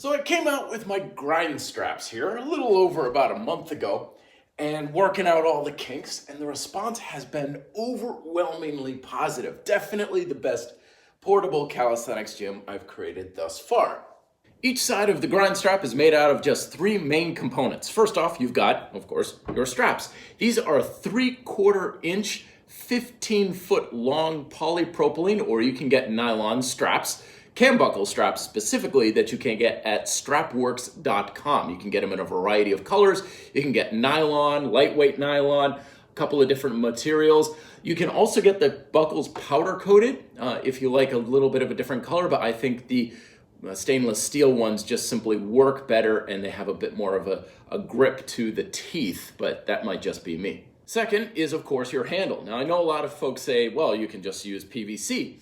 So I came out with my grind straps here a little over about a month ago and working out all the kinks, and the response has been overwhelmingly positive. Definitely the best portable calisthenics gym I've created thus far. Each side of the grind strap is made out of just three main components. First off, you've got, of course, your straps. These are 3/4 inch, 15-foot long polypropylene, or you can get nylon straps, cam buckle straps specifically, that you can get at strapworks.com. You can get them in a variety of colors. You can get nylon, lightweight nylon, a couple of different materials. You can also get the buckles powder coated if you like a little bit of a different color, but I think the stainless steel ones just simply work better and they have a bit more of a grip to the teeth, but that might just be me. Second is, of course, your handle. Now, I know a lot of folks say, well, you can just use PVC.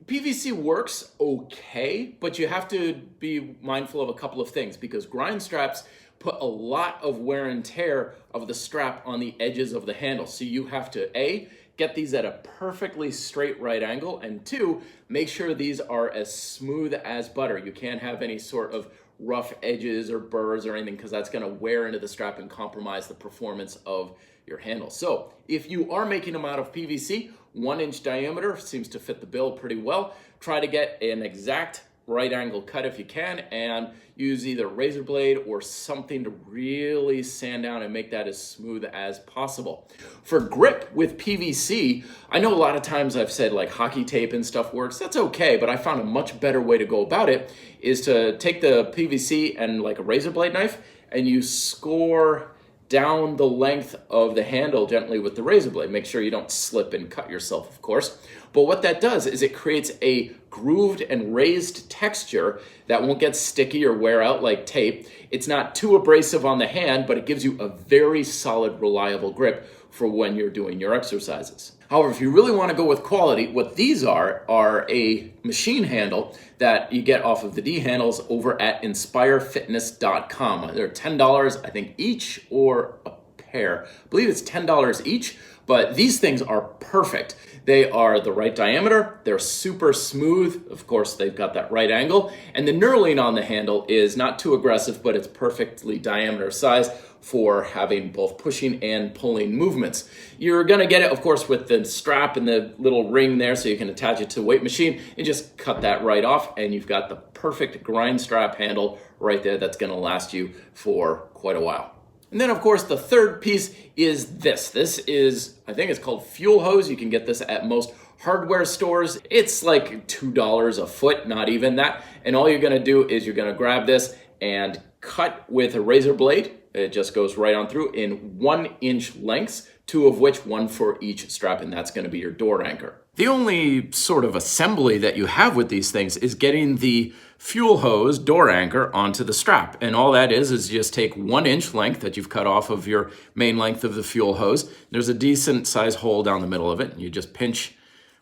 PVC works okay, but you have to be mindful of a couple of things because grind straps put a lot of wear and tear of the strap on the edges of the handle. So you have to, A, get these at a perfectly straight right angle, and two, make sure these are as smooth as butter. You can't have any sort of rough edges or burrs or anything because that's gonna wear into the strap and compromise the performance of your handle. So if you are making them out of PVC, 1-inch diameter seems to fit the bill pretty well. Try to get an exact right angle cut if you can, and use either a razor blade or something to really sand down and make that as smooth as possible. For grip with PVC, I know a lot of times I've said like hockey tape and stuff works. That's okay, but I found a much better way to go about it is to take the PVC and like a razor blade knife and you score down the length of the handle gently with the razor blade. Make sure you don't slip and cut yourself, of course. But what that does is it creates a grooved and raised texture that won't get sticky or wear out like tape. It's not too abrasive on the hand, but it gives you a very solid, reliable grip for when you're doing your exercises. However, if you really want to go with quality, what these are a machine handle that you get off of the D handles over at inspirefitness.com. They're $10, I think, each, or a pair. I believe it's $10 each, but these things are perfect. They are the right diameter, they're super smooth, of course they've got that right angle, and the knurling on the handle is not too aggressive, but it's perfectly diameter size for having both pushing and pulling movements. You're gonna get it, of course, with the strap and the little ring there so you can attach it to the weight machine and just cut that right off, and you've got the perfect grind strap handle right there that's gonna last you for quite a while. And then, of course, the third piece is this. This is, I think it's called fuel hose. You can get this at most hardware stores. It's like $2 a foot, not even that. And all you're gonna do is you're gonna grab this and cut with a razor blade. It just goes right on through in 1-inch lengths, 2 of which, 1 for each strap, and that's gonna be your door anchor. The only sort of assembly that you have with these things is getting the fuel hose door anchor onto the strap. And all that is just take 1-inch length that you've cut off of your main length of the fuel hose. There's a decent size hole down the middle of it. You just pinch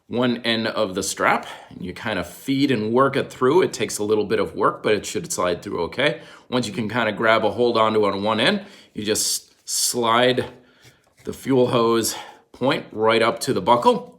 one end of the strap and you kind of feed and work it through. It takes a little bit of work, but it should slide through okay. Once you can kind of grab a hold onto it on one end, you just slide the fuel hose point right up to the buckle.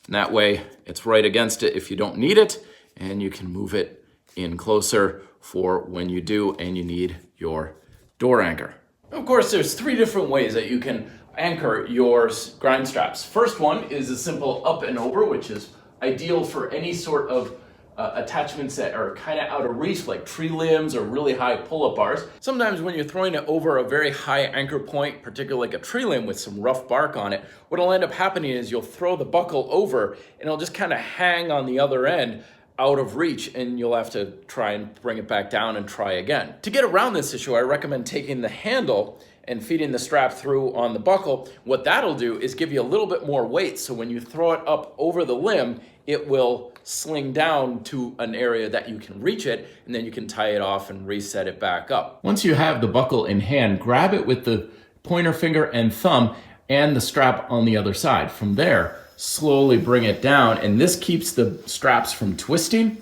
And that way it's right against it if you don't need it, and you can move it in closer for when you do and you need your door anchor. Of course, there's 3 different ways that you can anchor your grind straps. First one is a simple up and over, which is ideal for any sort of attachments that are kind of out of reach, like tree limbs or really high pull-up bars. Sometimes when you're throwing it over a very high anchor point, particularly like a tree limb with some rough bark on it, what'll end up happening is you'll throw the buckle over and it'll just kind of hang on the other end out of reach, and you'll have to try and bring it back down and try again. To get around this issue, I recommend taking the handle and feeding the strap through on the buckle. What that'll do is give you a little bit more weight, so when you throw it up over the limb, it will sling down to an area that you can reach it, and then you can tie it off and reset it back up. Once you have the buckle in hand, grab it with the pointer finger and thumb and the strap on the other side. From there, slowly bring it down, and this keeps the straps from twisting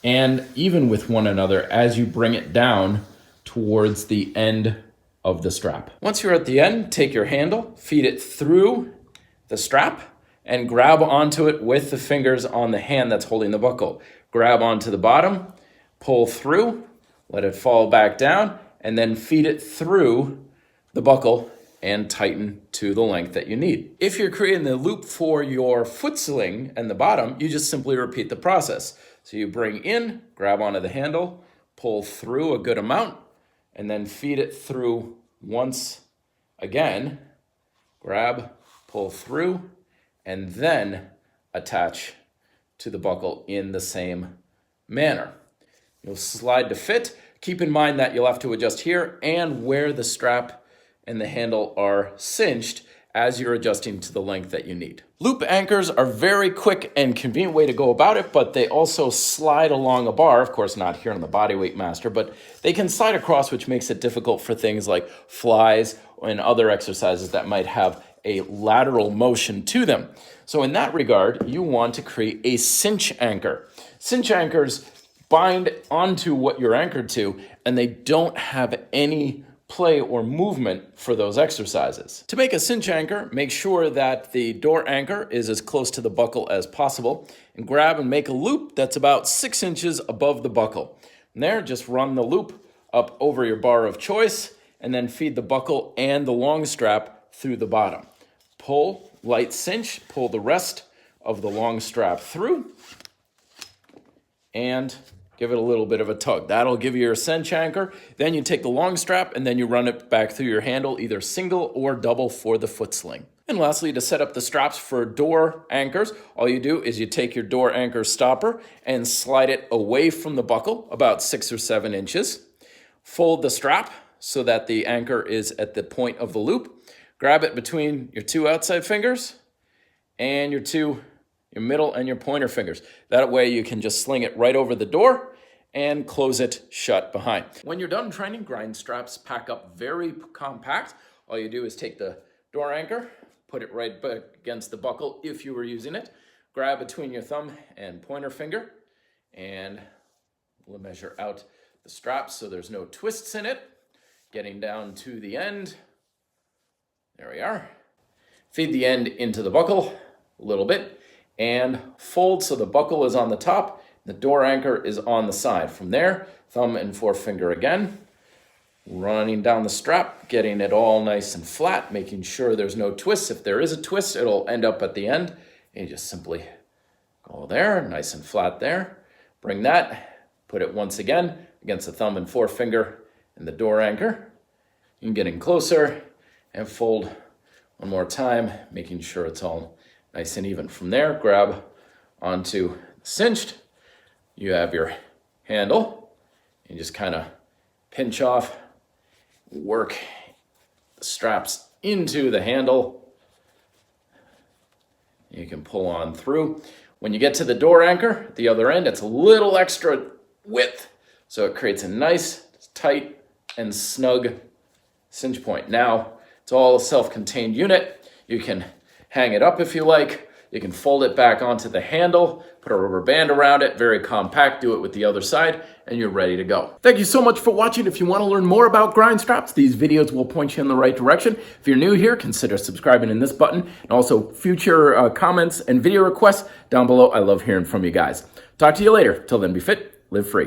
and even with one another as you bring it down towards the end of the strap. Once you're at the end, take your handle, feed it through the strap, and grab onto it with the fingers on the hand that's holding the buckle. Grab onto the bottom, pull through, let it fall back down, and then feed it through the buckle and tighten to the length that you need. If you're creating the loop for your foot sling and the bottom, you just simply repeat the process. So you bring in, grab onto the handle, pull through a good amount, and then feed it through once again. Grab, pull through, and then attach to the buckle in the same manner. You'll slide to fit. Keep in mind that you'll have to adjust here and where the strap and the handle are cinched as you're adjusting to the length that you need. Loop anchors are very quick and convenient way to go about it, but they also slide along a bar. Of course, not here on the Bodyweight Master, but they can slide across, which makes it difficult for things like flies and other exercises that might have a lateral motion to them. So in that regard, you want to create a cinch anchor. Cinch anchors bind onto what you're anchored to, and they don't have any play or movement for those exercises. To make a cinch anchor, make sure that the door anchor is as close to the buckle as possible, and grab and make a loop that's about 6 inches above the buckle. From there, just run the loop up over your bar of choice, and then feed the buckle and the long strap through the bottom. Pull, light cinch, pull the rest of the long strap through, and give it a little bit of a tug. That'll give you your cinch anchor. Then you take the long strap and then you run it back through your handle, either single or double for the foot sling. And lastly, to set up the straps for door anchors, all you do is you take your door anchor stopper and slide it away from the buckle about 6 or 7 inches. Fold the strap so that the anchor is at the point of the loop. Grab it between your 2 outside fingers and your middle and your pointer fingers. That way you can just sling it right over the door and close it shut behind. When you're done training, grind straps pack up very compact. All you do is take the door anchor, put it right back against the buckle if you were using it, grab between your thumb and pointer finger, and we'll measure out the straps so there's no twists in it. Getting down to the end. There we are. Feed the end into the buckle a little bit, and fold so the buckle is on the top, the door anchor is on the side. From there, thumb and forefinger again, running down the strap, getting it all nice and flat, making sure there's no twists. If there is a twist, it'll end up at the end. And you just simply go there, nice and flat there. Bring that, put it once again against the thumb and forefinger and the door anchor. And getting closer, and fold one more time, making sure it's all nice and even. From there, grab onto cinched. You have your handle, and just kind of pinch off, work the straps into the handle. You can pull on through. When you get to the door anchor at the other end, it's a little extra width, so it creates a nice, tight, and snug cinch point. Now, it's all a self-contained unit. You can hang it up if you like. You can fold it back onto the handle, put a rubber band around it, very compact, do it with the other side, and you're ready to go. Thank you so much for watching. If you want to learn more about grind straps, these videos will point you in the right direction. If you're new here, consider subscribing in this button, and also future comments and video requests down below. I love hearing from you guys. Talk to you later. Till then, be fit, live free.